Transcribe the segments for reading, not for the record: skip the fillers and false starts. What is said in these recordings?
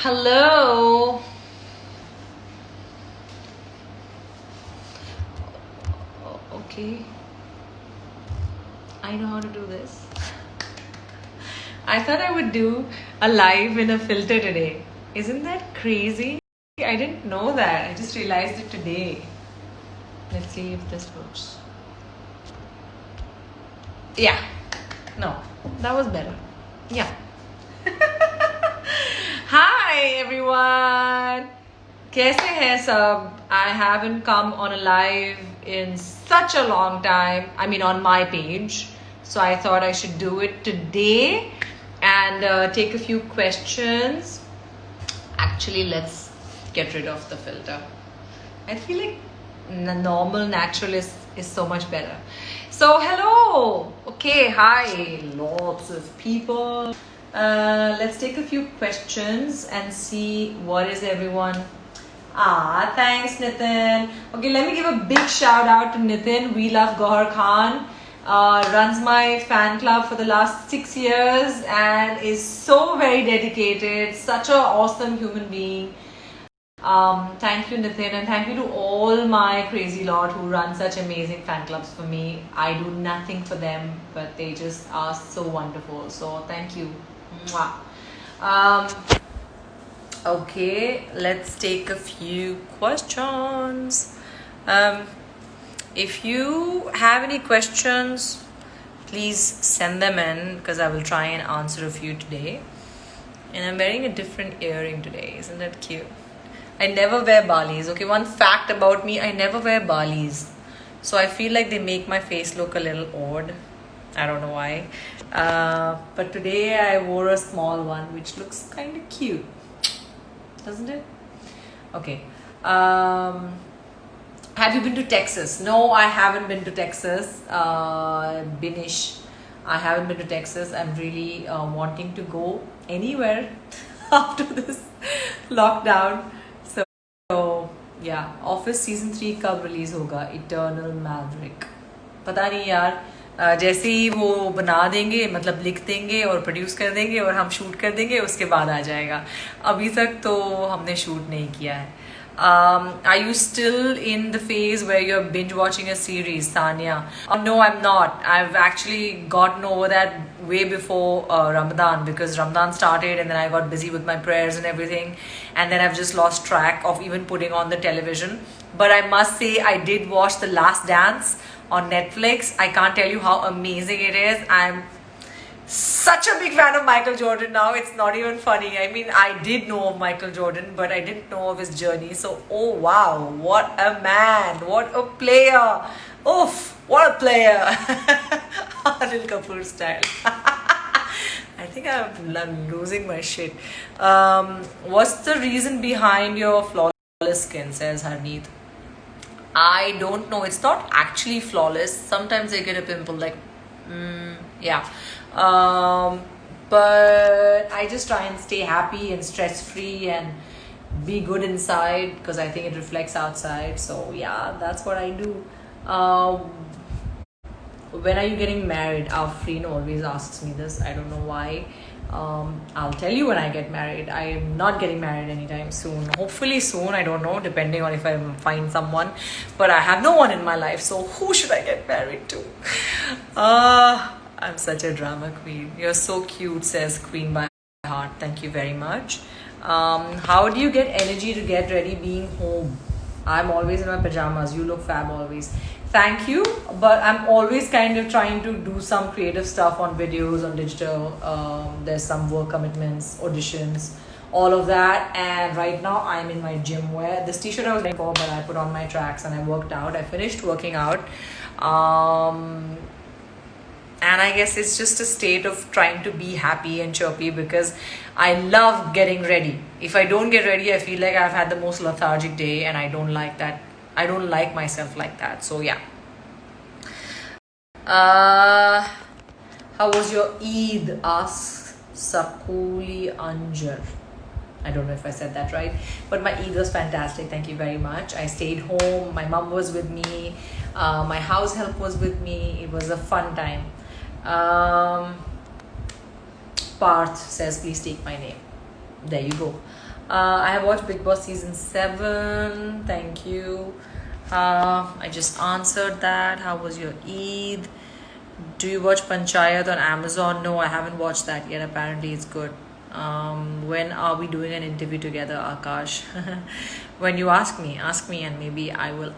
Hello. Okay. I know how to do this. I thought I would do a live in a filter today. Isn't that crazy? I didn't know that. I just realized it today. Let's see if this works. Yeah. No, that was better. Yeah. Hi everyone. कैसे हैं सब? I haven't come on a live in such a long time. I mean on my page. So I thought I should do it today and take a few questions. Actually, let's get rid of the filter. I feel like normal, natural is so much better. So hello. Okay, hi. Lots of people. Let's take a few questions and see what is everyone. Thanks Nitin. Okay, let me give a big shout out to Nitin. We love Gohar Khan. Runs my fan club for the last 6 years and is so very dedicated. Such an awesome human being. Thank you Nitin, and thank you to all my crazy lot who run such amazing fan clubs for me. I do nothing for them, but they just are so wonderful. So thank you. Mwah. Okay, let's take a few questions. If you have any questions, please send them in because I will try and answer a few today. And I'm wearing a different earring today. Isn't that cute? I never wear balis. Okay, one fact about me, I never wear balis. So I feel like they make my face look a little odd. I don't know why. But today I wore a small one, which looks kind of cute. Doesn't it? Okay. Have you been to Texas? No, I haven't been to Texas. Binish. I haven't been to Texas. I'm really wanting to go anywhere after this lockdown. So yeah, Office season 3 कब release होगा? Eternal Maverick. पता नहीं यार. जैसे ही वो बना देंगे, मतलब लिख देंगे और प्रोड्यूस कर देंगे और हम शूट कर देंगे, उसके बाद आ जाएगा. अभी तक तो हमने शूट नहीं किया है. Are you still in the phase where you're binge watching a series, Sanya? No, I'm not. I've actually gotten over that way before Ramadan, because Ramadan started and then I got busy with my prayers and everything, and then I've just lost track of even putting on the television. But I must say, I did watch The Last Dance on Netflix. I can't tell you how amazing it is. I'm such a big fan of Michael Jordan now. It's not even funny. I mean, I did know of Michael Jordan, but I didn't know of his journey. So, oh wow, what a man, what a player. Oof, what a player. Anil Kapoor style. I think I'm losing my shit. What's the reason behind your flawless skin, says Harneet. I don't know. It's not actually flawless. Sometimes I get a pimple, like, yeah. But I just try and stay happy and stress-free and be good inside, because I think it reflects outside. So yeah, that's what I do. When are you getting married? Afreen always asks me this. I don't know why. I'll tell you when I get married. I am not getting married anytime soon. Hopefully soon, I don't know, depending on if I find someone. But I have no one in my life, so who should I get married to? I'm such a drama queen. You're so cute, says Queen by Heart. Thank you very much. How do you get energy to get ready being home? I'm always in my pajamas. You look fab always. Thank you, but I'm always kind of trying to do some creative stuff on videos, on digital. There's some work commitments, auditions, all of that. And right now I'm in my gym wear. This t-shirt I was wearing for, but I put on my tracks and I worked out. I finished working out. And I guess it's just a state of trying to be happy and chirpy, because I love getting ready. If I don't get ready, I feel like I've had the most lethargic day, and I don't like that. I don't like myself like that. So yeah. How was your Eid? Asks Sakuli Anjar. I don't know if I said that right, but my Eid was fantastic. Thank you very much. I stayed home. My mom was with me. My house help was with me. It was a fun time. Parth says, please take my name. There you go. I have watched Big Boss season 7. Thank you. I just answered that. How was your Eid? Do you watch Panchayat on Amazon? No, I haven't watched that yet. Apparently, it's good. When are we doing an interview together, Akash? When you ask me, and maybe I will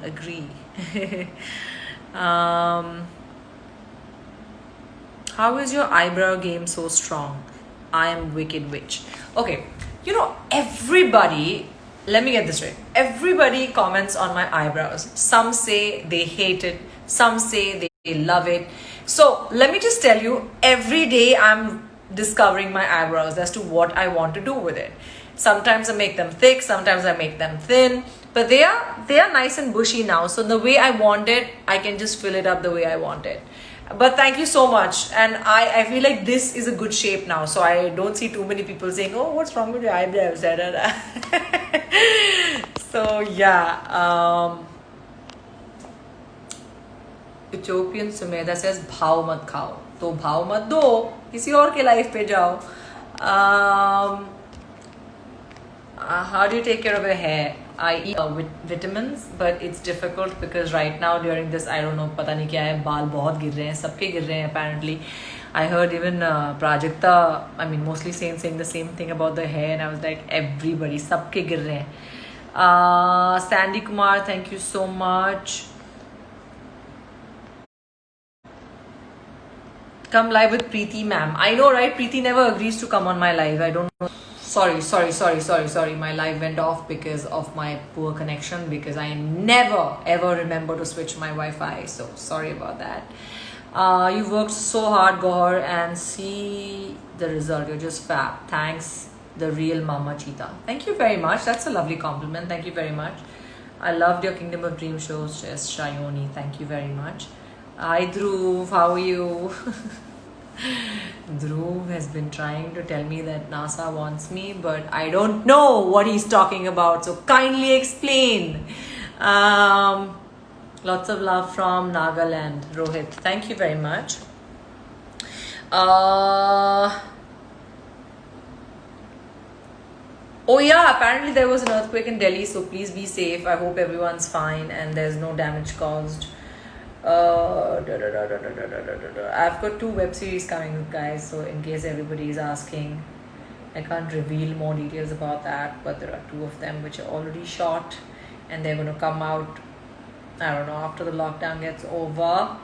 agree. um, how is your eyebrow game so strong? I am Wicked Witch. Okay, everybody, let me get this right. Everybody comments on my eyebrows. Some say they hate it, some say they love it. So let me just tell you, every day I'm discovering my eyebrows as to what I want to do with it. Sometimes I make them thick, sometimes I make them thin, but they are nice and bushy now. So the way I want it, I can just fill it up the way I want it. But thank you so much, and I feel like this is a good shape now, so I don't see too many people saying, oh, what's wrong with your eyebrows? So yeah, Ethiopian Sumeda says bhav mat khao, to bhav mat do, kisi aur ke life pe jao. How do you take care of your hair? I eat with vitamins, but it's difficult because right now during this, I don't know, पता नहीं क्या है, बाल बहुत गिर रहे हैं, सबके गिर रहे हैं apparently. I heard even Prajakta, I mean, mostly saying the same thing about the hair, and I was like, everybody, सबके गिर रहे हैं. Sandy Kumar, thank you so much. Come live with Preeti ma'am. I know, right? Preeti never agrees to come on my live. I don't know. Sorry. My live went off because of my poor connection, because I never ever remember to switch my Wi-Fi. So sorry about that. You worked so hard, Gohar, and see the result. You're just fab. Thanks, the real Mama Cheetah. Thank you very much. That's a lovely compliment. Thank you very much. I loved your Kingdom of Dream shows, Shayoni. Thank you very much. Hi Dhruv, how are you? Dhruv has been trying to tell me that NASA wants me, but I don't know what he's talking about, so kindly explain. Lots of love from Nagaland, Rohit. Thank you very much. Oh yeah, apparently there was an earthquake in Delhi, so please be safe. I hope everyone's fine and there's no damage caused. I've got 2 web series coming, guys, so in case everybody is asking, I can't reveal more details about that, but there are 2 of them which are already shot and they're going to come out, I don't know, after the lockdown gets over.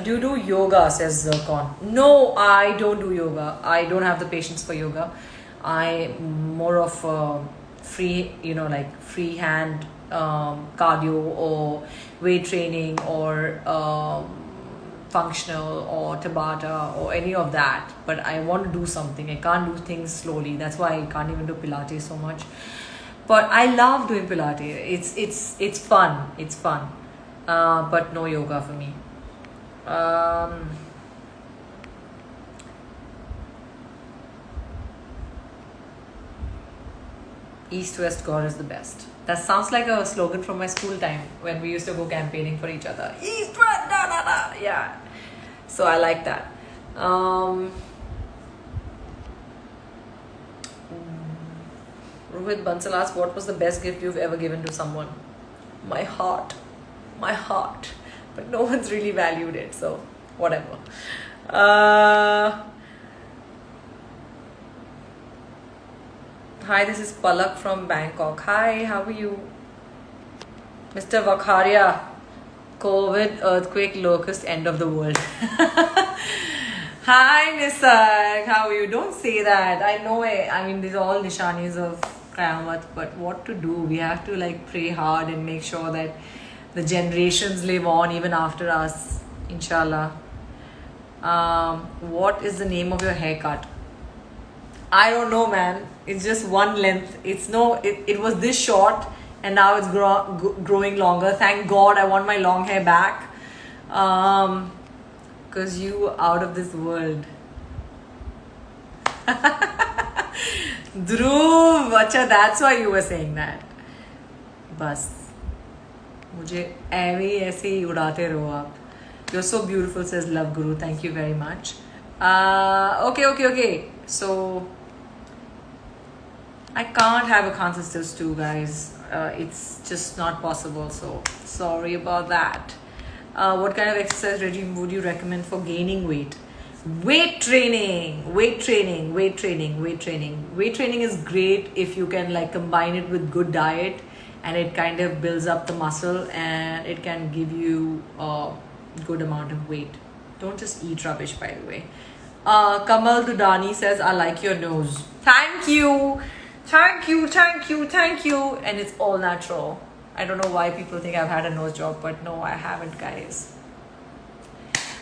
Do you do yoga, says Zircon? No, I don't do yoga. I don't have the patience for yoga. I'm more of free, like freehand cardio or weight training or functional or Tabata or any of that. But I want to do something. I can't do things slowly. That's why I can't even do Pilates so much. But I love doing Pilates. It's fun. It's fun. But no yoga for me. East-West God is the best. That sounds like a slogan from my school time when we used to go campaigning for each other. East-West, da da da. Yeah. So I like that. Rohit Bansal asks, what was the best gift you've ever given to someone? My heart. My heart. But no one's really valued it, so whatever. Hi, this is Palak from Bangkok. Hi, how are you? Mr. Vakharia, COVID, earthquake, locust, end of the world. Hi, Nisarg, how are you? Don't say that. I know it. I mean, these are all nishanis of Qayamat, but what to do? We have to pray hard and make sure that the generations live on even after us, inshallah. What is the name of your haircut? I don't know, man. It's just one length. It was this short and now it's growing longer. Thank God I want my long hair back. Because you out of this world. Dhruv, acha, that's why you were saying that. Bas. मुझे ऐसे ही उड़ाते रहो आप. You're so beautiful, says Love Guru. Thank you very much. Okay. So I can't have a consistent stew, guys. It's just not possible. So sorry about that. What kind of exercise regime would you recommend for gaining weight? Weight training, weight training, weight training, weight training. Weight training is great if you can like combine it with good diet, and it kind of builds up the muscle and it can give you a good amount of weight. Don't just eat rubbish, by the way. Kamal Dudani says, I like your nose. Thank you. Thank you, thank you, thank you. And it's all natural. I don't know why people think I've had a nose job, but no, I haven't, guys.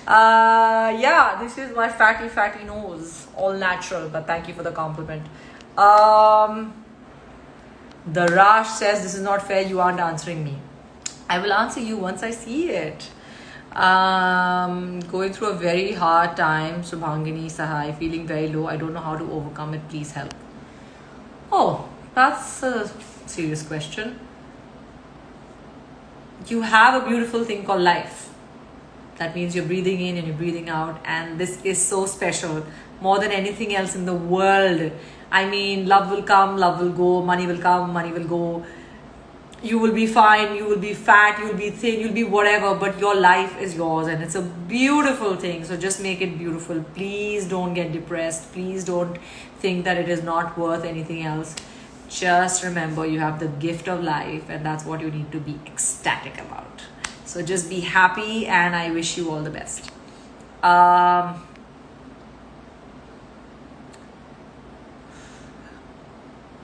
Yeah, this is my fatty nose. All natural, but thank you for the compliment. The Raj says, this is not fair, you aren't answering me. I will answer you once I see it. Going through a very hard time, Subhangini Sahai, feeling very low. I don't know how to overcome it. Please help. Oh, that's a serious question. You have a beautiful thing called life. That means you're breathing in and you're breathing out, and this is so special, more than anything else in the world. I mean, love will come, love will go, money will come, money will go. You will be fine, you will be fat, you will be thin, you'll be whatever, but your life is yours and it's a beautiful thing. So just make it beautiful. Please don't get depressed. Please don't think that it is not worth anything else. Just remember you have the gift of life, and that's what you need to be ecstatic about. So just be happy, and I wish you all the best.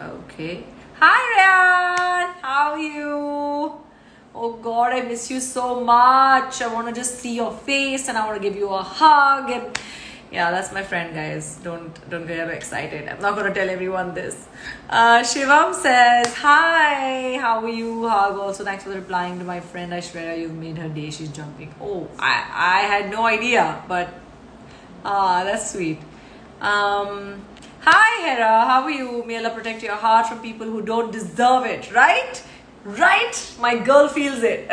Okay. Hi, Ryan. How are you? Oh God, I miss you so much. I want to just see your face and I want to give you a hug. And yeah, that's my friend, guys. Don't get excited. I'm not going to tell everyone this. Shivam says, hi, how are you? Hug. Also, thanks for replying to my friend Aishwarya. You've made her day. She's jumping. Oh, I had no idea, but that's sweet. Hi, Hera. How are you? May Allah protect your heart from people who don't deserve it, right? Right? My girl feels it.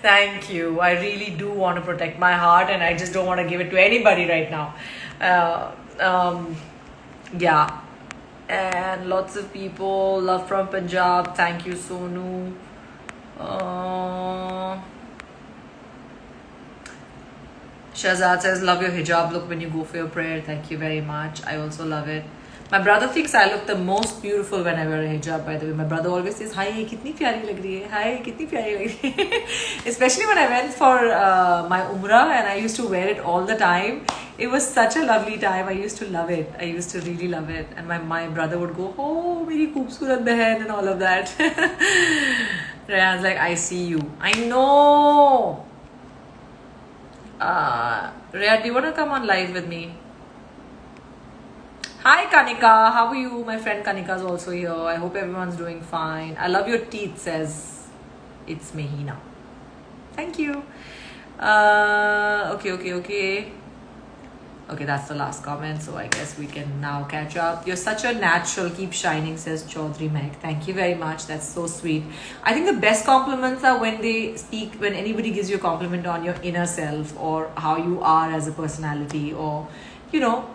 Thank you. I really do want to protect my heart, and I just don't want to give it to anybody right now. Yeah. And lots of people. Love from Punjab. Thank you, Sonu. Shahzad says, love your hijab look when you go for your prayer. Thank you very much. I also love it. My brother thinks I look the most beautiful when I wear a hijab, by the way. My brother always says, hi, kitni pyari lag rahi hai. Hi, kitni pyari lag rahi hai. Especially when I went for my umrah and I used to wear it all the time. It was such a lovely time. I used to love it. I used to really love it. And my brother would go, oh, meri khoobsurat behan, and all of that. Rayan's like, I see you. I know. Rhea, do you want to come on live with me? Hi Kanika, how are you? My friend Kanika is also here. I hope everyone's doing fine. I love your teeth, says it's Mehina. Thank you. Okay. Okay, that's the last comment, so I guess we can now catch up. You're such a natural. Keep shining, says Chaudhry Meg. Thank you very much. That's so sweet. I think the best compliments are when anybody gives you a compliment on your inner self or how you are as a personality, or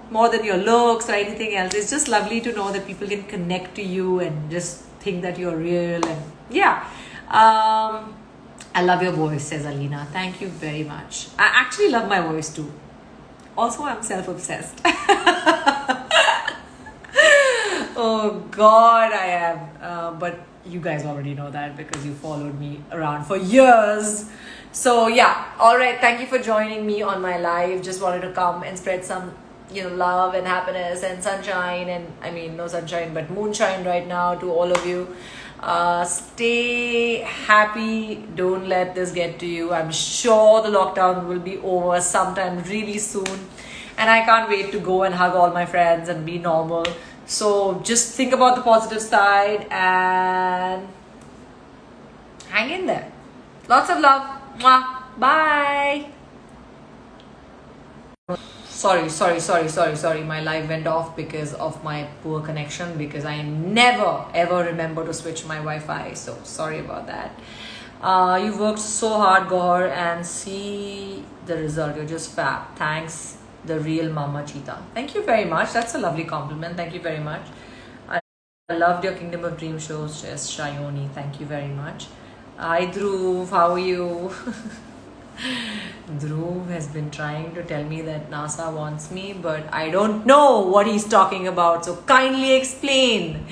more than your looks or anything else. It's just lovely to know that people can connect to you and just think that you're real. And yeah, I love your voice, says Alina. Thank you very much. I actually love my voice too. Also, I'm self-obsessed. Oh God, I am. But you guys already know that because you followed me around for years. So yeah, all right. Thank you for joining me on my live. Just wanted to come and spread some, love and happiness and sunshine, and I mean no sunshine but moonshine right now to all of you. Stay happy. Don't let this get to you. I'm sure the lockdown will be over sometime really soon, and I can't wait to go and hug all my friends and be normal. So just think about the positive side and hang in there. Lots of love. Mwah. Bye. Sorry. My live went off because of my poor connection, because I never ever remember to switch my Wi-Fi. So sorry about that. You've worked so hard, Gohar, and see the result. You're just fab. Thanks, the real Mama Cheetah. Thank you very much. That's a lovely compliment. Thank you very much. I loved your Kingdom of Dream shows, just Shayoni. Thank you very much. Hi Dhruv, how are you? Dhruv has been trying to tell me that NASA wants me, but I don't know what he's talking about. So kindly explain.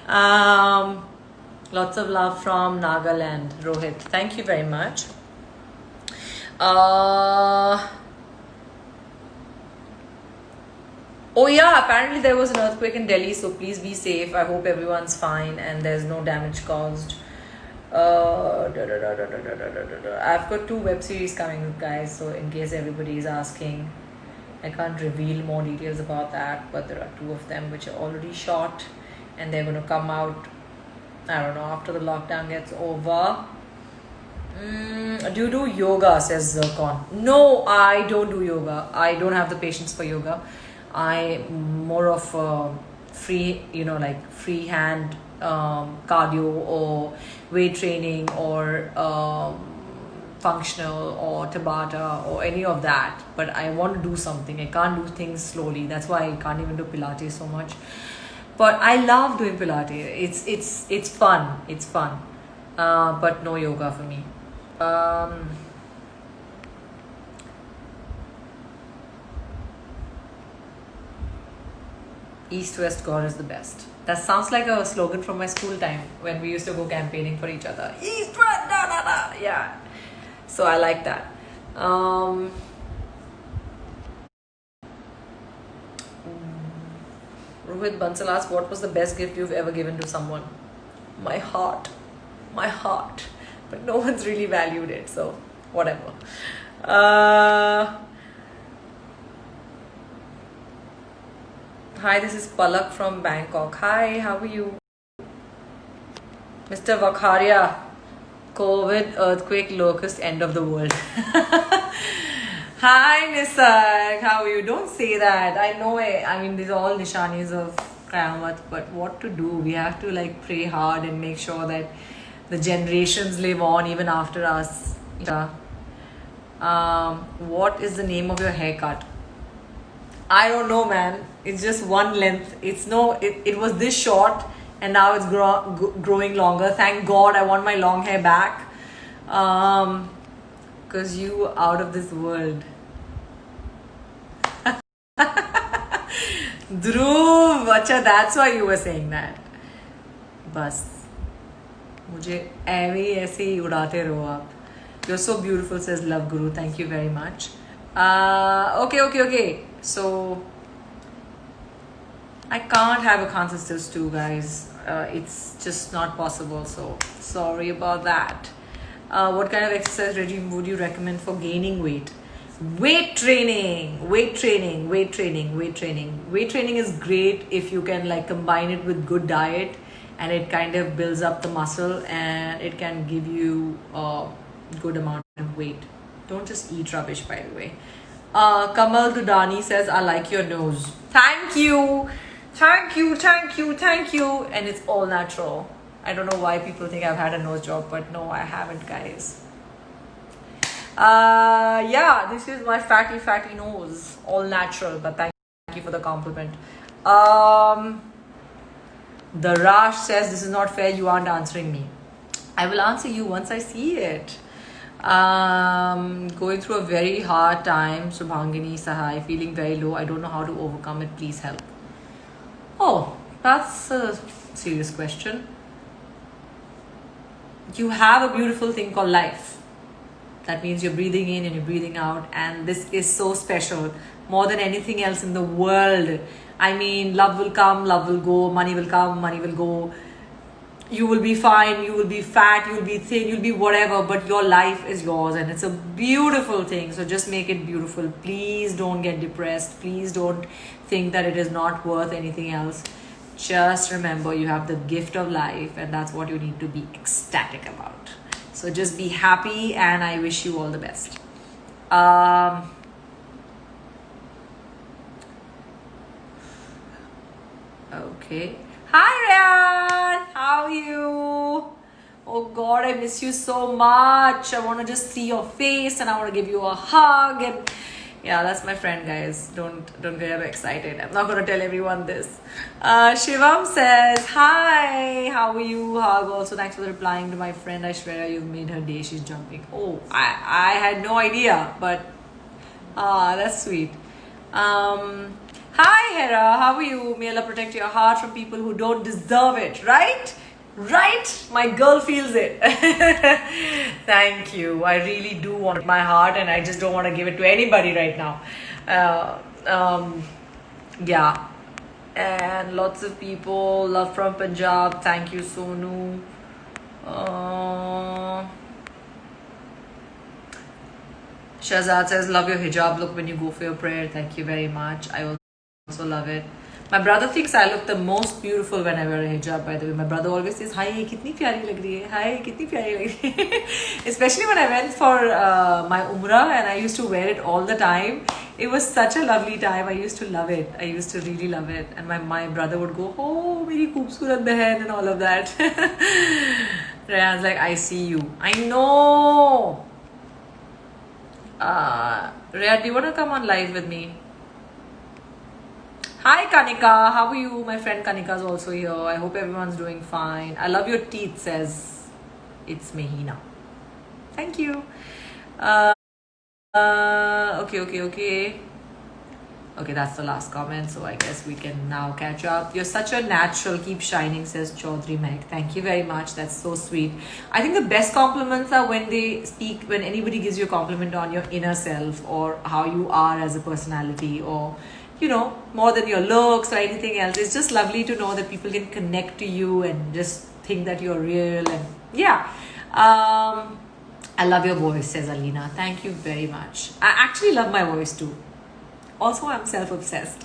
Lots of love from Nagaland, Rohit. Thank you very much. Oh yeah, apparently there was an earthquake in Delhi, so please be safe. I hope everyone's fine and there's no damage caused. I've got 2 web series coming up, guys, so in case everybody is asking, I can't reveal more details about that, but there are 2 of them which are already shot and they're going to come out, I don't know, after the lockdown gets over. Do you do yoga, says Zircon? No, I don't do yoga. I don't have the patience for yoga. I'm more of a free, like freehand cardio or weight training or functional or Tabata or any of that. But I want to do something. I can't do things slowly. That's why I can't even do Pilates so much. But I love doing Pilates. It's fun. It's fun. But no yoga for me. East-West God is the best. That sounds like a slogan from my school time when we used to go campaigning for each other. East-West, da da da. Yeah. So I like that. Rohit Bansal asks, what was the best gift you've ever given to someone? My heart. My heart. But no one's really valued it, so whatever. Hi, this is Palak from Bangkok. Hi, how are you? Mr. Vakharia, COVID, earthquake, locust, end of the world. Hi, Nisarg, how are you? Don't say that. I know it. I mean, these are all nishanis of Qayamat, but what to do? We have to like pray hard and make sure that the generations live on even after us. What is the name of your haircut? I don't know, man. It's just one length. It was this short and now it's growing longer. Thank God I want my long hair back. Because you are out of this world. Dhruv, acha, that's why you were saying that. Bas. मुझे ऐसे ही उड़ाते रहो आप. You're so beautiful, says Love Guru. Thank you very much. Okay. So I can't have a consistence too, guys. It's just not possible. So sorry about that. What kind of exercise regime would you recommend for gaining weight? Weight training is great if you can like combine it with good diet, and it kind of builds up the muscle and it can give you a good amount of weight. Don't just eat rubbish, by the way. Kamal Dudani says, I like your nose. Thank you. And it's all natural. I don't know why people think I've had a nose job, but no, I haven't, guys. Yeah, this is my fatty nose. All natural, but thank you for the compliment. The Raj says, this is not fair, you aren't answering me. I will answer you once I see it. Going through a very hard time, Subhangini Sahai, feeling very low. I don't know how to overcome it. Please help. Oh, that's a serious question. You have a beautiful thing called life. That means you're breathing in and you're breathing out, and this is so special, more than anything else in the world. I mean, love will come, love will go, money will come, money will go. You will be fine, you will be fat, you will be thin, you'll be whatever, but your life is yours and it's a beautiful thing. So just make it beautiful. Please don't get depressed. Please don't think that it is not worth anything else. Just remember you have the gift of life, and that's what you need to be ecstatic about. So just be happy, and I wish you all the best. Okay. Hi Ryan, how are you? Oh God, I miss you so much. I want to just see your face and I want to give you a hug and Yeah, that's my friend, guys. Don't get excited. I'm not gonna tell everyone this. Shivam says, "Hi, how are you?" Hug. Also, thanks for replying to my friend Aishwarya. You've made her day. She's jumping. Oh, I had no idea, but that's sweet. Hi, Hera. How are you? May Allah protect your heart from people who don't deserve it. Right? Right? My girl feels it. Thank you. I really do want my heart, and I just don't want to give it to anybody right now. Uh, yeah. And lots of people love from Punjab. Thank you, Sonu. Shahzad says, love your hijab look when you go for your prayer. Thank you very much. I also love it. My brother thinks I look the most beautiful when I wear a hijab, by the way. My brother always says, hi, kitni pyari lag rahi hai. Hi, kitni pyari lag rahi hai. Especially when I went for my umrah and I used to wear it all the time. It was such a lovely time. I used to love it. I used to really love it. And my brother would go, oh, meri khoobsurat behan, and all of that. Rayan's like, I see you. I know. Rhea, do you want to come on live with me? Hi Kanika, how are you? My friend Kanika is also here. I hope everyone's doing fine. I love your teeth, says it's Mehina. Thank you. Okay. Okay, that's the last comment, so I guess we can now catch up. You're such a natural. Keep shining, says Chaudhry Mehak. Thank you very much. That's so sweet. I think the best compliments are when when anybody gives you a compliment on your inner self or how you are as a personality, or more than your looks or anything else. It's just lovely to know that people can connect to you and just think that you're real. And yeah. I love your voice, says Alina. Thank you very much. I actually love my voice too. Also, I'm self-obsessed.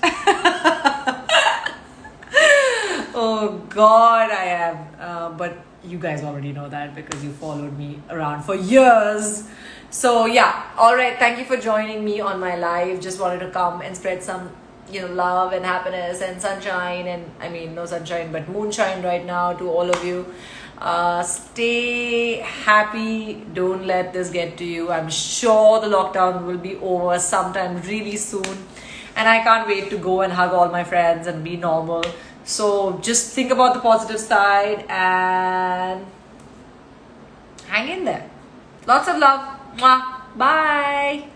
Oh God, I am. But you guys already know that because you followed me around for years. So yeah, all right. Thank you for joining me on my live. Just wanted to come and spread some, love and happiness and sunshine. And I mean, no sunshine, but moonshine right now to all of you. Stay happy. Don't let this get to you. I'm sure the lockdown will be over sometime really soon. And I can't wait to go and hug all my friends and be normal. So just think about the positive side and hang in there. Lots of love. Mwah. Bye.